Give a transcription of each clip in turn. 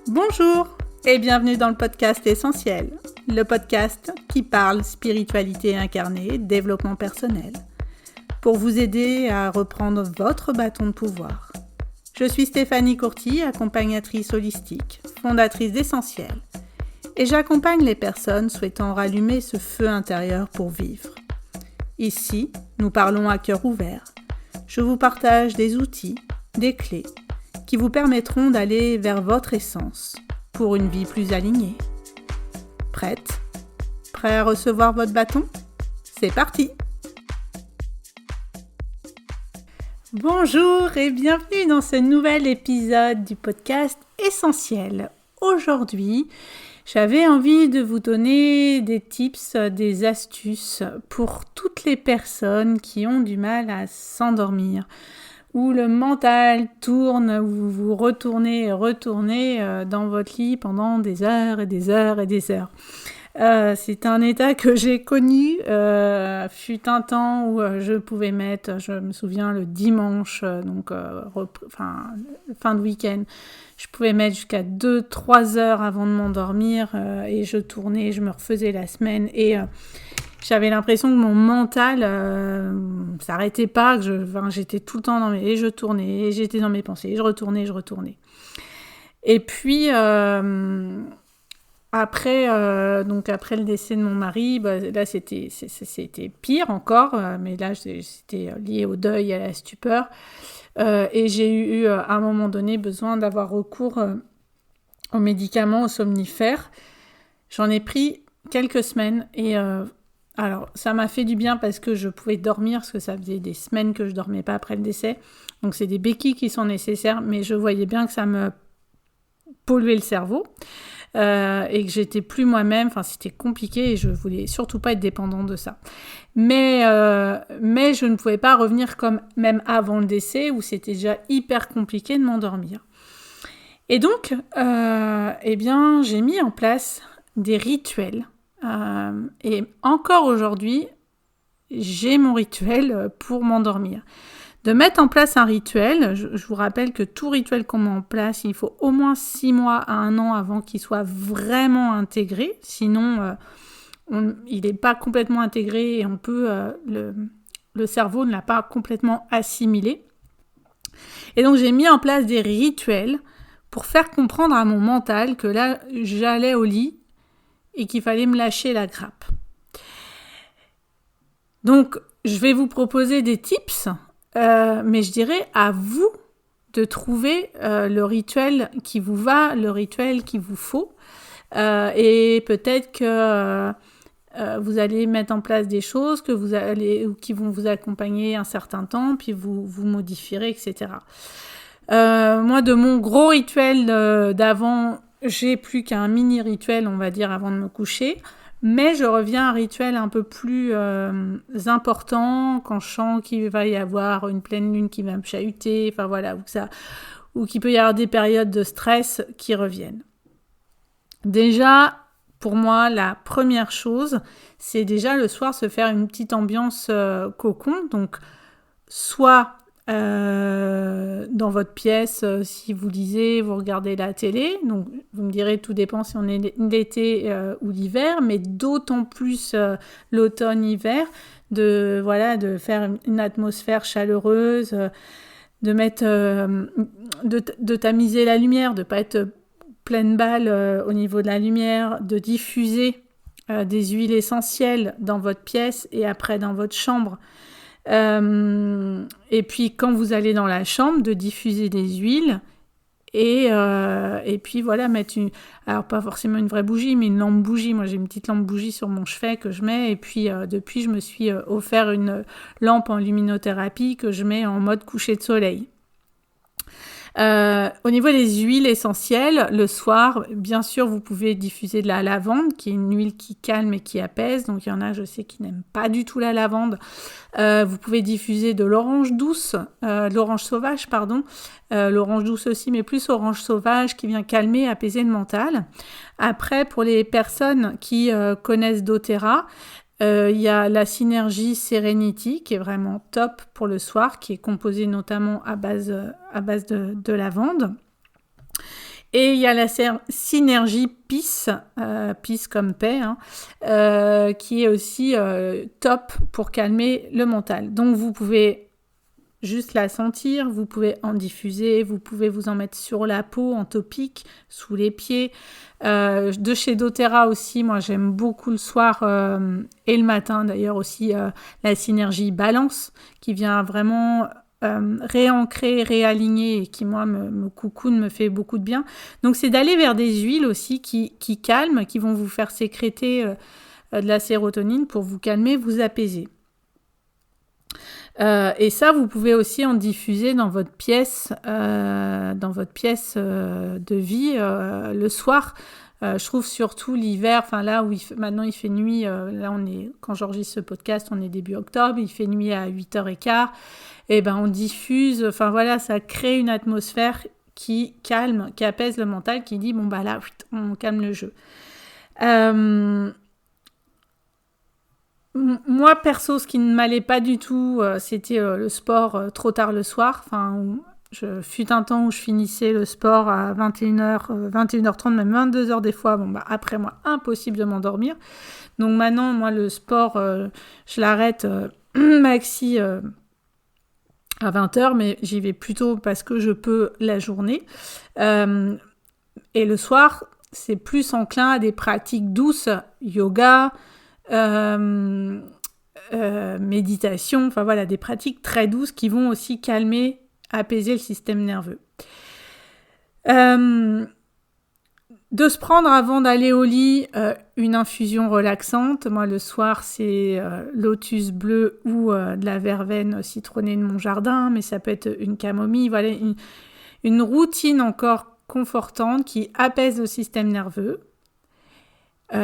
Bonjour et bienvenue dans le podcast Essentiel, le podcast qui parle spiritualité incarnée, développement personnel, pour vous aider à reprendre votre bâton de pouvoir. Je suis Stéphanie Courty, accompagnatrice holistique, fondatrice d'Essentiel, et j'accompagne les personnes souhaitant rallumer ce feu intérieur pour vivre. Ici, nous parlons à cœur ouvert. Je vous partage des outils, des clés, qui vous permettront d'aller vers votre essence pour une vie plus alignée. Prête ? Prêt à recevoir votre bâton ? C'est parti ! Bonjour et bienvenue dans ce nouvel épisode du podcast Essentiel. Aujourd'hui, j'avais envie de vous donner des tips, des astuces pour toutes les personnes qui ont du mal à s'endormir, où le mental tourne, où vous retournez dans votre lit pendant des heures et des heures et des heures. C'est un état que j'ai connu, fut un temps où je pouvais mettre, je me souviens, le dimanche, fin de week-end, je pouvais mettre jusqu'à 2-3 heures avant de m'endormir et je tournais, je me refaisais la semaine et j'avais l'impression que mon mental s'arrêtait pas, j'étais tout le temps dans et je tournais, et j'étais dans mes pensées, et je retournais. Et puis après le décès de mon mari, là c'était pire encore, mais là c'était lié au deuil, à la stupeur, et j'ai eu à un moment donné besoin d'avoir recours aux médicaments, aux somnifères. J'en ai pris quelques semaines et alors, ça m'a fait du bien parce que je pouvais dormir, parce que ça faisait des semaines que je dormais pas après le décès. Donc, c'est des béquilles qui sont nécessaires, mais je voyais bien que ça me polluait le cerveau et que j'étais plus moi-même. Enfin, c'était compliqué et je voulais surtout pas être dépendante de ça. Mais je ne pouvais pas revenir comme même avant le décès, où c'était déjà hyper compliqué de m'endormir. Et donc, j'ai mis en place des rituels. Et encore aujourd'hui, j'ai mon rituel pour m'endormir. De mettre en place un rituel, je vous rappelle que tout rituel qu'on met en place, il faut au moins 6 mois à 1 an avant qu'il soit vraiment intégré. Sinon, il n'est pas complètement intégré et on peut, le cerveau ne l'a pas complètement assimilé. Et donc, j'ai mis en place des rituels pour faire comprendre à mon mental que là, j'allais au lit et qu'il fallait me lâcher la grappe. Donc, je vais vous proposer des tips, mais je dirais à vous de trouver le rituel qui vous va, le rituel qu'il vous faut. Et peut-être que vous allez mettre en place des choses qui vont vous accompagner un certain temps, puis vous modifierez, etc. Moi, de mon gros rituel d'avant, j'ai plus qu'un mini rituel, on va dire, avant de me coucher. Mais je reviens à un rituel un peu plus important quand je sens qu'il va y avoir une pleine lune qui va me chahuter, enfin voilà, ou qu'il peut y avoir des périodes de stress qui reviennent. Déjà, pour moi, la première chose, c'est déjà le soir se faire une petite ambiance cocon. Donc, soit dans votre pièce, si vous lisez, vous regardez la télé, donc vous me direz, tout dépend si on est l'été ou l'hiver, mais d'autant plus l'automne-hiver, de faire une atmosphère chaleureuse, de mettre, de tamiser la lumière, de pas être pleine balle au niveau de la lumière, de diffuser des huiles essentielles dans votre pièce et après dans votre chambre. Et puis quand vous allez dans la chambre, de diffuser des huiles et puis voilà, alors pas forcément une vraie bougie, mais une lampe bougie. Moi j'ai une petite lampe bougie sur mon chevet que je mets, et puis depuis je me suis offert une lampe en luminothérapie que je mets en mode coucher de soleil. Au niveau des huiles essentielles, le soir, bien sûr, vous pouvez diffuser de la lavande, qui est une huile qui calme et qui apaise. Donc, il y en a, je sais, qui n'aiment pas du tout la lavande. Vous pouvez diffuser de l'orange douce, l'orange sauvage, l'orange douce aussi, mais plus orange sauvage, qui vient calmer, apaiser le mental. Après, pour les personnes qui connaissent doTERRA, il y a la synergie Serenity qui est vraiment top pour le soir, qui est composée notamment à base de lavande. Et il y a la synergie PIS, PIS comme paix, qui est aussi top pour calmer le mental. Donc vous pouvez juste la sentir, vous pouvez en diffuser, vous pouvez vous en mettre sur la peau, en topique, sous les pieds. De chez doTERRA aussi, moi j'aime beaucoup le soir et le matin d'ailleurs aussi la synergie balance qui vient vraiment réancrer, réaligner et qui moi me coucoune, me fait beaucoup de bien. Donc c'est d'aller vers des huiles aussi qui calment, qui vont vous faire sécréter de la sérotonine pour vous calmer, vous apaiser. Et ça, vous pouvez aussi en diffuser dans votre pièce, de vie le soir. Je trouve surtout l'hiver, enfin là où maintenant il fait nuit, là quand j'enregistre ce podcast, on est début octobre, il fait nuit à 8h15, et ben on diffuse, enfin voilà, ça crée une atmosphère qui calme, qui apaise le mental, qui dit bon bah là, on calme le jeu. Moi, perso, ce qui ne m'allait pas du tout, c'était le sport trop tard le soir. Enfin, fut un temps où je finissais le sport à 21h, 21h30, même 22h des fois. Bon, bah, après, moi, impossible de m'endormir. Donc maintenant, moi, le sport, je l'arrête maxi à 20h, mais j'y vais plutôt parce que je peux la journée. Et le soir, c'est plus enclin à des pratiques douces, yoga, méditation, enfin voilà, des pratiques très douces qui vont aussi calmer, apaiser le système nerveux. De se prendre avant d'aller au lit une infusion relaxante. Moi le soir c'est lotus bleu ou de la verveine citronnée de mon jardin, mais ça peut être une camomille, voilà, une routine encore confortante qui apaise le système nerveux.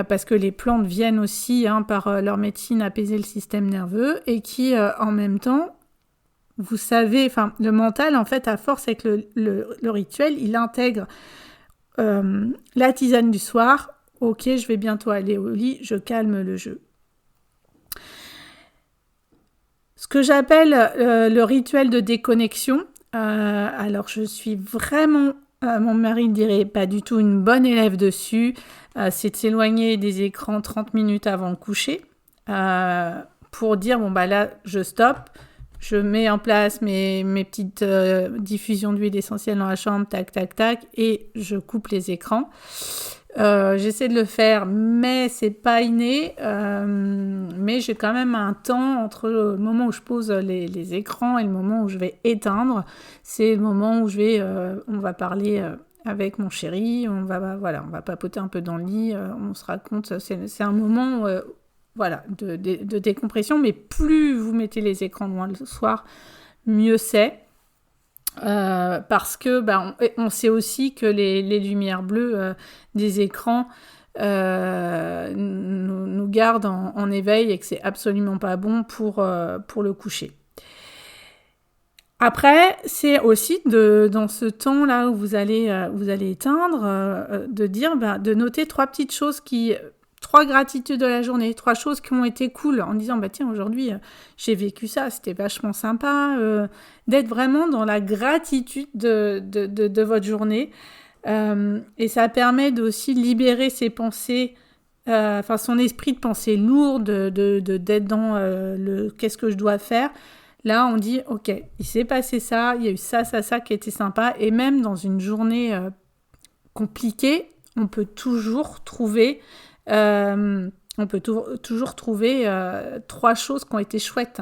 Parce que les plantes viennent aussi par leur médecine apaiser le système nerveux et qui en même temps, vous savez, enfin le mental en fait à force avec le rituel, il intègre la tisane du soir, ok je vais bientôt aller au lit, je calme le jeu. Ce que j'appelle le rituel de déconnexion, alors je suis vraiment... mon mari dirait pas du tout une bonne élève dessus, c'est de s'éloigner des écrans 30 minutes avant le coucher pour dire bon bah là je stoppe, je mets en place mes petites diffusions d'huile essentielle dans la chambre, tac tac tac, et je coupe les écrans. J'essaie de le faire, mais c'est pas inné. Mais j'ai quand même un temps entre le moment où je pose les écrans et le moment où je vais éteindre. C'est le moment où on va parler avec mon chéri, on va papoter un peu dans le lit, on se raconte. C'est un moment de décompression, mais plus vous mettez les écrans loin le soir, mieux c'est. Parce que on sait aussi que les lumières bleues des écrans nous gardent en éveil et que c'est absolument pas bon pour le coucher. Après, c'est aussi dans ce temps-là où vous allez éteindre, de dire, de noter 3 petites choses 3 gratitudes de la journée, 3 choses qui ont été cool, en disant, tiens, aujourd'hui, j'ai vécu ça, c'était vachement sympa, d'être vraiment dans la gratitude de votre journée. Et ça permet d'aussi libérer ses pensées, son esprit de pensée lourde, d'être dans le « qu'est-ce que je dois faire ?» Là, on dit, ok, il s'est passé ça, il y a eu ça qui était sympa, et même dans une journée compliquée, on peut toujours trouver... toujours trouver 3 choses qui ont été chouettes.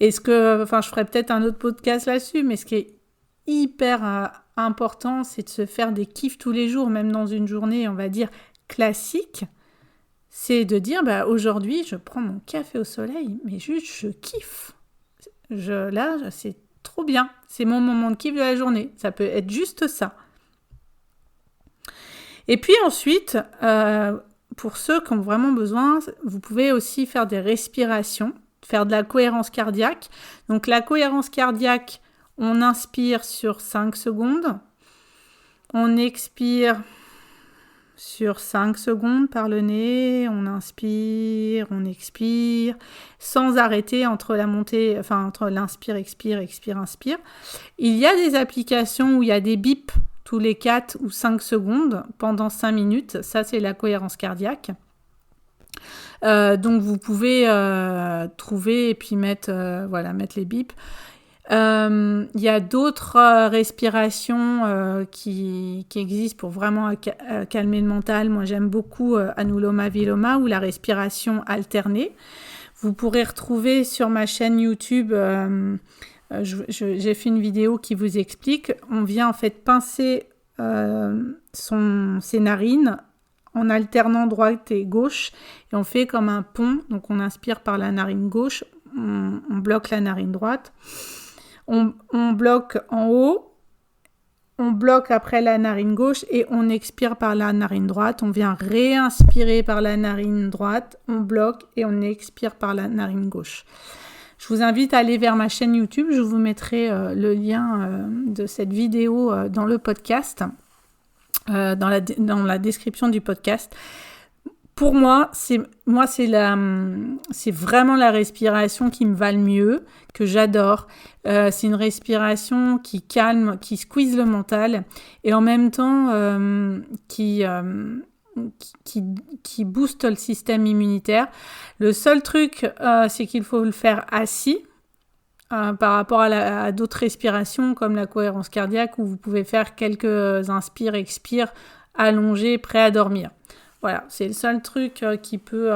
Et je ferai peut-être un autre podcast là-dessus, mais ce qui est hyper important, c'est de se faire des kiffs tous les jours, même dans une journée, on va dire, classique. C'est de dire, aujourd'hui, je prends mon café au soleil, mais juste, je kiffe. Là, c'est trop bien. C'est mon moment de kiff de la journée. Ça peut être juste ça. Et puis ensuite... pour ceux qui ont vraiment besoin, vous pouvez aussi faire des respirations, faire de la cohérence cardiaque. Donc la cohérence cardiaque, on inspire sur 5 secondes, on expire sur 5 secondes par le nez, on inspire, on expire, sans arrêter entre l'inspire, expire, expire, inspire. Il y a des applications où il y a des bips tous les 4 ou 5 secondes pendant 5 minutes. Ça, c'est la cohérence cardiaque. Donc, vous pouvez trouver et puis mettre les bips. Il y a d'autres respirations qui existent pour vraiment calmer le mental. Moi, j'aime beaucoup Anuloma Viloma ou la respiration alternée. Vous pourrez retrouver sur ma chaîne YouTube, j'ai fait une vidéo qui vous explique. On vient en fait pincer ses narines en alternant droite et gauche et on fait comme un pont. Donc on inspire par la narine gauche, on bloque la narine droite. On bloque en haut, on bloque après la narine gauche et on expire par la narine droite. On vient réinspirer par la narine droite, on bloque et on expire par la narine gauche. Je vous invite à aller vers ma chaîne YouTube. Je vous mettrai le lien de cette vidéo dans le podcast, dans la description du podcast. Pour moi, c'est vraiment la respiration qui me va le mieux, que j'adore. C'est une respiration qui calme, qui squeeze le mental et en même temps qui booste le système immunitaire. Le seul truc, c'est qu'il faut le faire assis par rapport à d'autres respirations comme la cohérence cardiaque où vous pouvez faire quelques inspires, expires, allongés, prêts à dormir. Voilà, c'est le seul truc qui peut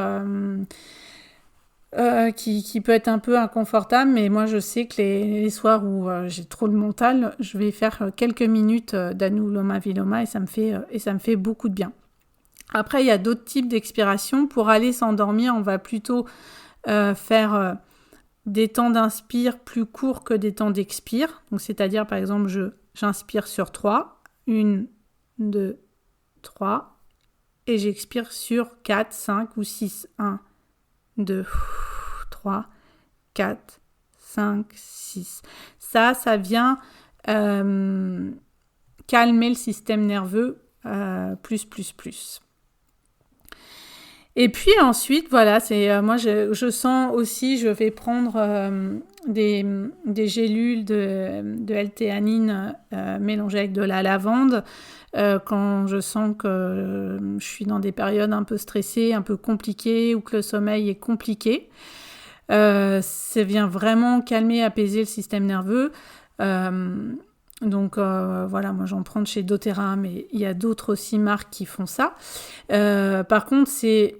être un peu inconfortable, mais moi je sais que les soirs où j'ai trop le mental, je vais faire quelques minutes d'Anuloma Viloma et ça me fait beaucoup de bien. Après, il y a d'autres types d'expiration. Pour aller s'endormir, on va plutôt faire des temps d'inspire plus courts que des temps d'expire. Donc, c'est-à-dire, par exemple, j'inspire sur 3. 1, 2, 3. Et j'expire sur 4, 5 ou 6. 1, 2, 3, 4, 5, 6. Ça vient calmer le système nerveux plus. Et puis ensuite, voilà, moi je sens aussi, je vais prendre des gélules de L-théanine mélangées avec de la lavande quand je sens que je suis dans des périodes un peu stressées, un peu compliquées ou que le sommeil est compliqué. Ça vient vraiment calmer, apaiser le système nerveux. Donc voilà, moi j'en prends de chez doTERRA, mais il y a d'autres aussi marques qui font ça. Par contre, c'est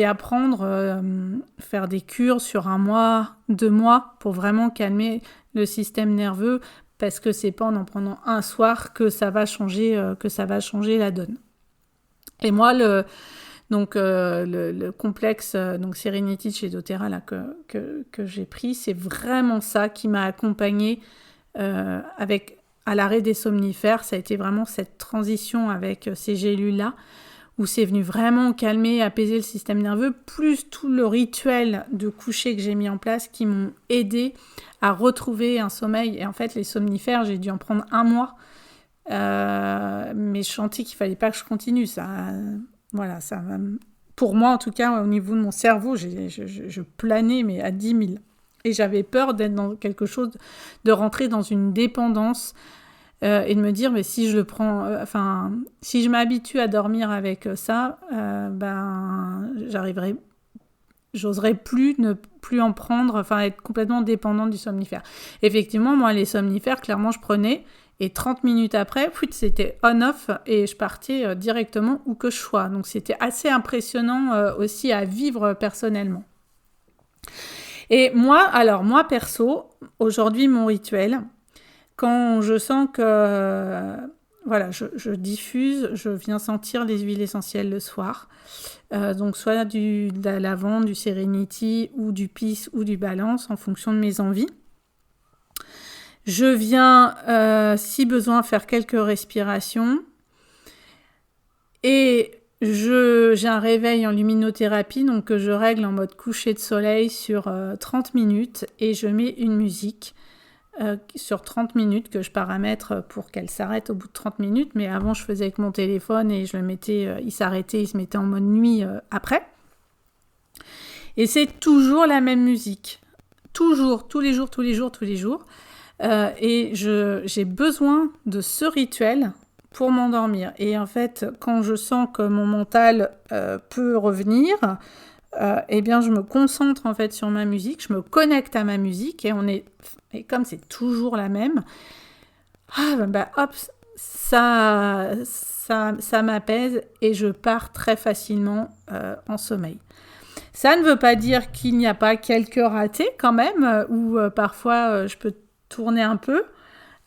apprendre, faire des cures sur 1 mois, 2 mois pour vraiment calmer le système nerveux parce que c'est pas en prenant un soir que ça va changer la donne. Et moi, le complexe donc Serenity de chez doTERRA là, que j'ai pris, c'est vraiment ça qui m'a accompagnée à l'arrêt des somnifères. Ça a été vraiment cette transition avec ces gélules-là où c'est venu vraiment calmer, apaiser le système nerveux, plus tout le rituel de coucher que j'ai mis en place qui m'ont aidé à retrouver un sommeil. Et en fait, les somnifères, j'ai dû en prendre 1 mois, mais je sentais qu'il fallait pas que je continue. Pour moi, en tout cas, au niveau de mon cerveau, je planais mais à 10 000. Et j'avais peur d'être dans quelque chose, de rentrer dans une dépendance et de me dire, mais si je le prends, si je m'habitue à dormir avec ça, j'oserais ne plus en prendre, être complètement dépendante du somnifère. Effectivement, moi, les somnifères, clairement, je prenais et 30 minutes après, c'était on-off et je partais directement où que je sois. Donc, c'était assez impressionnant aussi à vivre personnellement. Et moi, perso, aujourd'hui, mon rituel, quand je sens que, je diffuse, je viens sentir les huiles essentielles le soir, donc soit de la lavande, du Serenity ou du Peace ou du Balance en fonction de mes envies. Je viens, si besoin, faire quelques respirations et j'ai un réveil en luminothérapie, donc que je règle en mode coucher de soleil sur 30 minutes et je mets une musique sur 30 minutes que je paramètre pour qu'elle s'arrête au bout de 30 minutes. Mais avant, je faisais avec mon téléphone et je le mettais, il s'arrêtait, il se mettait en mode nuit après. Et c'est toujours la même musique. Toujours, tous les jours. et j'ai besoin de ce rituel pour m'endormir. Et en fait, quand je sens que mon mental peut revenir, eh bien, je me concentre en fait sur ma musique, je me connecte à ma musique et comme c'est toujours la même, hop, ça m'apaise et je pars très facilement en sommeil. Ça ne veut pas dire qu'il n'y a pas quelques ratés quand même, où parfois je peux tourner un peu,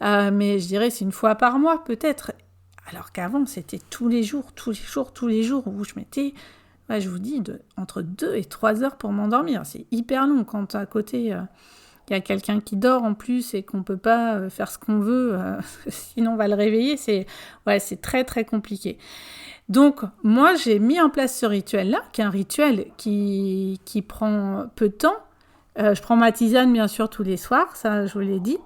mais je dirais c'est une fois par mois peut-être. Alors qu'avant c'était tous les jours, où je mettais, je vous dis, entre 2 et 3 heures pour m'endormir. C'est hyper long quand à côté il y a quelqu'un qui dort en plus et qu'on ne peut pas faire ce qu'on veut, sinon on va le réveiller. C'est très très compliqué. Donc, moi, j'ai mis en place ce rituel-là, qui est un rituel qui prend peu de temps. Je prends ma tisane, bien sûr, tous les soirs, ça, je vous l'ai dit.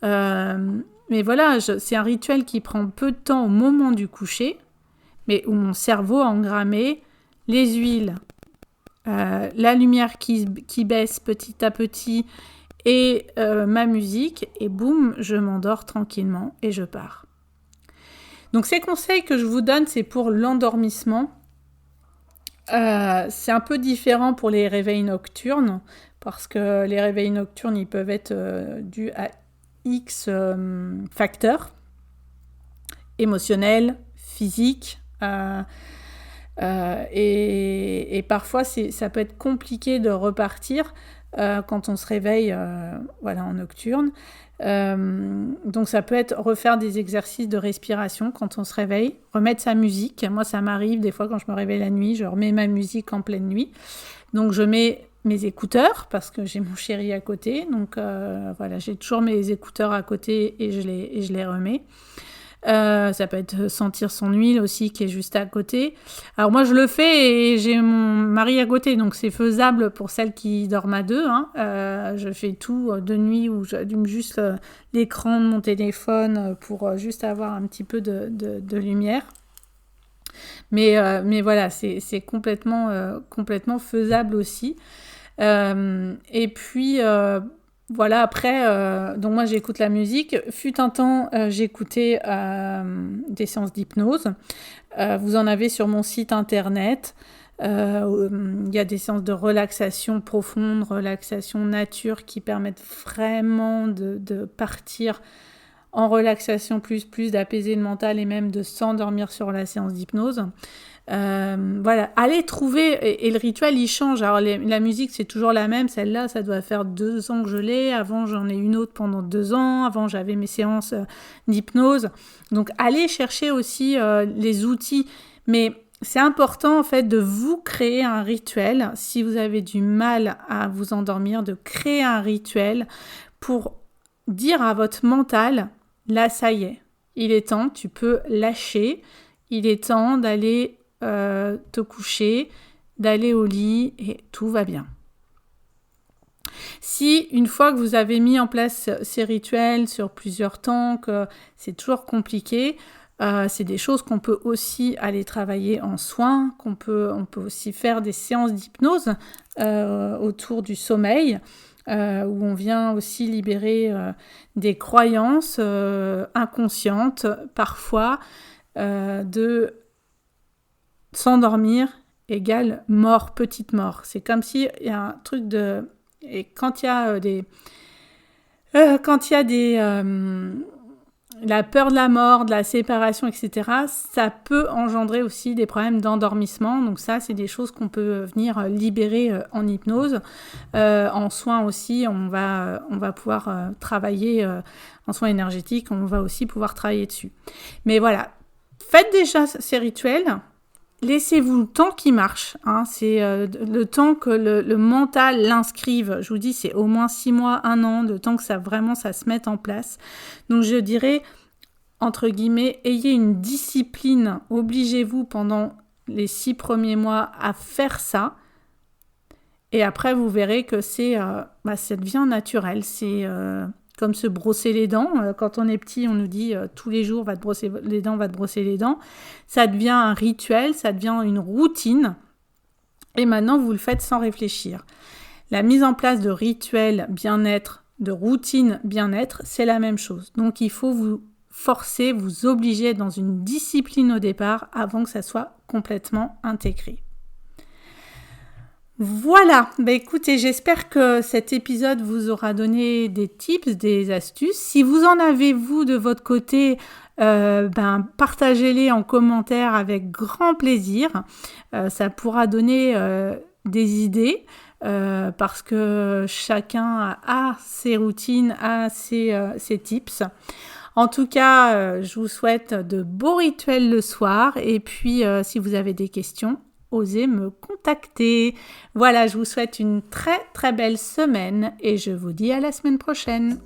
Mais voilà, c'est un rituel qui prend peu de temps au moment du coucher, mais où mon cerveau a engrammé les huiles, la lumière qui baisse petit à petit et ma musique, et boum, je m'endors tranquillement et je pars. Donc ces conseils que je vous donne, c'est pour l'endormissement. C'est un peu différent pour les réveils nocturnes, parce que les réveils nocturnes, ils peuvent être dus à X facteurs, émotionnels, physiques, et parfois ça peut être compliqué de repartir quand on se réveille en nocturne. Donc ça peut être refaire des exercices de respiration quand on se réveille, remettre sa musique. Moi ça m'arrive des fois quand je me réveille la nuit, je remets ma musique en pleine nuit. Donc je mets mes écouteurs parce que j'ai mon chéri à côté. Donc j'ai toujours mes écouteurs à côté et je les remets. Ça peut être sentir son huile aussi qui est juste à côté. Alors moi je le fais et j'ai mon mari à côté, donc c'est faisable pour celles qui dorment à deux. Je fais tout de nuit où j'allume juste l'écran de mon téléphone pour juste avoir un petit peu de lumière. Mais voilà, c'est complètement faisable aussi. Et puis voilà, après, donc moi j'écoute la musique. Fut un temps, j'écoutais des séances d'hypnose. Vous en avez sur mon site internet. Il y a des séances de relaxation profonde, relaxation nature qui permettent vraiment de partir en relaxation plus, d'apaiser le mental et même de s'endormir sur la séance d'hypnose. Allez trouver, et le rituel il change. Alors la musique c'est toujours la même, celle-là ça doit faire 2 ans que je l'ai, avant j'en ai une autre pendant 2 ans, avant j'avais mes séances d'hypnose, donc allez chercher aussi les outils, mais c'est important en fait de vous créer un rituel. Si vous avez du mal à vous endormir, de créer un rituel pour dire à votre mental, là ça y est, il est temps, tu peux lâcher, il est temps d'aller te coucher, d'aller au lit et tout va bien. Si une fois que vous avez mis en place ces rituels sur plusieurs temps, que c'est toujours compliqué, c'est des choses qu'on peut aussi aller travailler en soins, on peut aussi faire des séances d'hypnose autour du sommeil, où on vient aussi libérer des croyances inconscientes, parfois, de s'endormir égale mort, petite mort. C'est comme s'il y a un truc de... Et quand il y a la peur de la mort, de la séparation, etc., ça peut engendrer aussi des problèmes d'endormissement. Donc ça, c'est des choses qu'on peut venir libérer en hypnose. En soins aussi, on va pouvoir travailler en soins énergétiques, on va aussi pouvoir travailler dessus. Mais voilà, faites déjà ces rituels. Laissez-vous le temps qui marche, c'est le temps que le mental l'inscrive. Je vous dis, c'est au moins 6 mois, 1 an, le temps que ça se mette en place. Donc je dirais, entre guillemets, ayez une discipline, obligez-vous pendant les 6 premiers mois à faire ça. Et après, vous verrez que ça devient naturel. C'est comme se brosser les dents. Quand on est petit, on nous dit tous les jours, va te brosser les dents. Ça devient un rituel, ça devient une routine. Et maintenant, vous le faites sans réfléchir. La mise en place de rituels bien-être de routine bien-être, c'est la même chose. Donc il faut vous forcer, vous obliger dans une discipline au départ avant que ça soit complètement intégré. Voilà, écoutez, j'espère que cet épisode vous aura donné des tips, des astuces. Si vous en avez, vous, de votre côté, partagez-les en commentaire avec grand plaisir. Ça pourra donner des idées parce que chacun a ses routines, a ses tips. En tout cas, je vous souhaite de beaux rituels le soir et puis si vous avez des questions, osez me contacter. Voilà, je vous souhaite une très très belle semaine et je vous dis à la semaine prochaine.